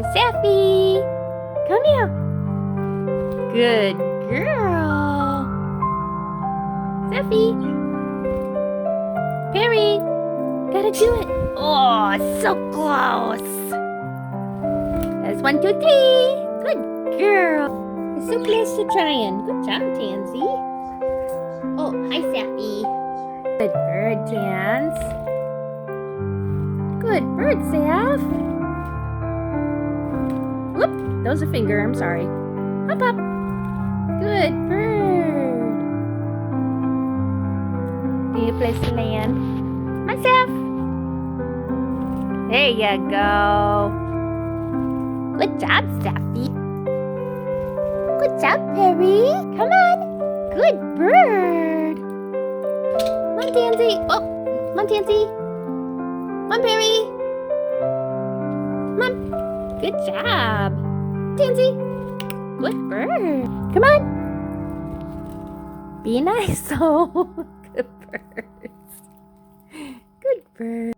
Saffy, come here. Good girl. Saffy. Perry, gotta do it. Oh, so close. That's 1, 2, 3. Good girl. It's so close to trying. Good job, Tanzy. Oh, hi, Saffy. Good bird, Tans. Good bird, Saff. Whoop, that was a finger. I'm sorry. Hop up. Good bird. Need a place to land. My Saff. There you go. Good job, Saffy. Good job, Perry. Come on. Good bird. Come on, Tanzy. Oh, come on, Tanzy. Come on, Perry. Come on. Good job. Tanzy. Good bird. Come on. Be nice. Oh, good birds. Good bird.